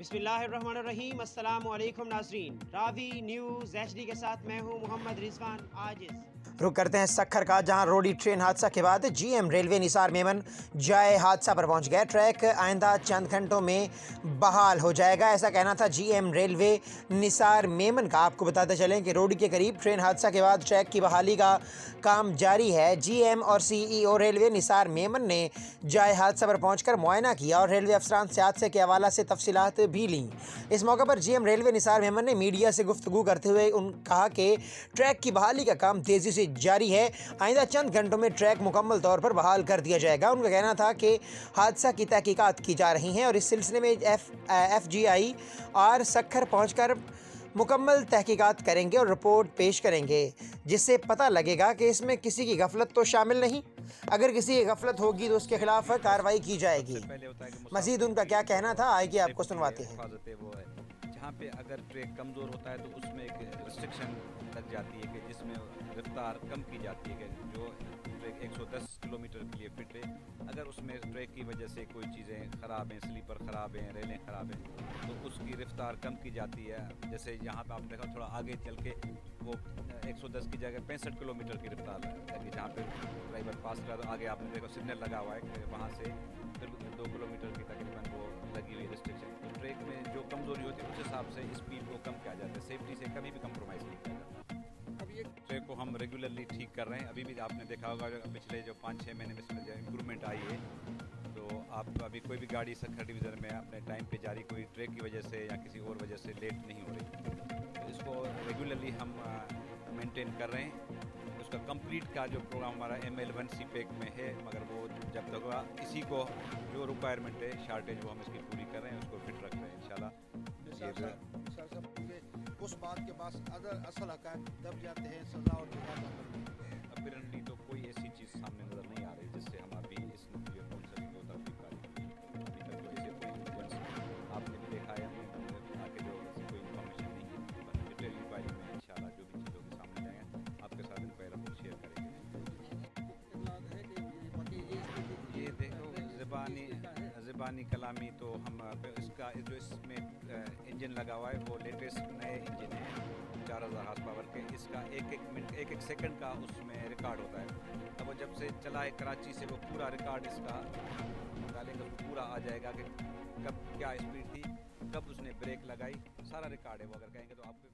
बिस्मिल्लाहिर्रहमानिर्रहीम। अस्सलामु अलैकुम नाज़रीन, रावी न्यूज़ HD के साथ मैं हूं मोहम्मद रिजवान आजिज़। रुक करते हैं सक्खर का, जहां रोडी ट्रेन हादसा के बाद GM रेलवे निसार मेमन जाए हादसा पर पहुंच गया। ट्रैक आइंदा चंद घंटों में बहाल हो जाएगा, ऐसा कहना था GM रेलवे निसार मेमन का। आपको बताते चलें कि रोडी के करीब ट्रेन हादसा के बाद ट्रैक की बहाली का काम जारी है। GM और CEO रेलवे निसार मेमन ने जाए हादसा पर पहुंचकर मुआयना किया और रेलवे अफसरान से हादसे के हवाला से तफसीलात भी लीं। इस मौके पर GM रेलवे निसार मेमन ने मीडिया से गुफ्तगू करते हुए कहा कि ट्रैक की बहाली का काम तेज़ी से जारी है। आइंदा चंद घंटों में ट्रैक मुकम्मल तौर पर बहाल कर दिया जाएगा। उनका कहना था कि हादसा की तहकीकात की जा रही हैं और इस सिलसिले में FGI और सक्खर पहुंचकर मुकम्मल तहकीकात करेंगे और रिपोर्ट पेश करेंगे, जिससे पता लगेगा कि इसमें किसी की गफलत तो शामिल नहीं। अगर किसी की गफलत होगी तो उसके खिलाफ कार्रवाई की जाएगी। मजीद उनका क्या कहना था, आइए आपको सुनवाते हैं। जहाँ पे अगर ट्रैक कमज़ोर होता है तो उसमें एक रिस्ट्रिक्शन लग जाती है कि जिसमें रफ्तार कम की जाती है कि जो ट्रैक 110 किलोमीटर के लिए फिट है, अगर उसमें ट्रैक की वजह से कोई चीज़ें ख़राब हैं, स्लीपर ख़राब हैं, रेलें ख़राब हैं, तो उसकी रफ्तार कम की जाती है। जैसे यहाँ पे आपने देखा थोड़ा आगे चल के वो 110 की जगह 65 किलोमीटर की रफ्तार लगी, जहाँ पे ड्राइवर पास करा तो आगे आपने देखा सिग्नल लगा हुआ है कि वहाँ से फिर 2 किलोमीटर की तकरीबन वो लगी हुई रिस्ट्रिक्शन। तो ट्रैक में जो कमज़ोरी होती है उस हिसाब से स्पीड को कम किया जाता है, सेफ्टी से कभी भी कंप्रोमाइज़ नहीं किया जाता। अब ये ट्रैक को हम रेगुलरली ठीक कर रहे हैं। अभी भी आपने देखा होगा पिछले जो 5-6 महीने में इसमें जो इम्प्रूवमेंट आई है, तो आप अभी कोई भी गाड़ी सक्खर डिवीज़न में अपने टाइम पे जारी कोई ट्रैक की वजह से या किसी और वजह से लेट नहीं हो रही, तो इसको रेगुलरली हम मेंटेन कर रहे हैं। उसका कंप्लीट का जो प्रोग्राम हमारा ML1 CPEC में है, मगर वो जब तक हुआ इसी को जो रिक्वायरमेंट है शार्टेज वो हम इसकी पूरी कर रहे हैं, उसको फिट रख रहे हैं इंशाल्लाह। उस बात के बाद अगर असल हक़ाइक़ दब जाते हैं सज़ा और अपरेंटली तो कोई ऐसी चीज़ सामने नज़र नहीं आ रही जिससे हम अभी इस नतीजे को तरफीब करें। अभी तक तो ऐसे कोई आपने भी देखा है, आगे जो ऐसी कोई इन्फॉर्मेशन नहीं है। डिटेल इंक्वायरी में इंशाल्लाह जो भी चीज़ों के सामने जाएंगे आपके साथ इंक्वायरी हम शेयर करेंगे। ये देखो ज़बानी कलामी तो हम इसका जो इसमें इंजन लगा हुआ है वो लेटेस्ट नए इंजन है 4000 हार्स पावर के। इसका एक मिनट 1 सेकंड का उसमें रिकॉर्ड होता है। अब वो जब से चला है कराची से वो पूरा रिकॉर्ड इसका डालेंगे तो पूरा आ जाएगा कि कब क्या स्पीड थी, कब उसने ब्रेक लगाई, सारा रिकॉर्ड है वो अगर कहेंगे तो आपको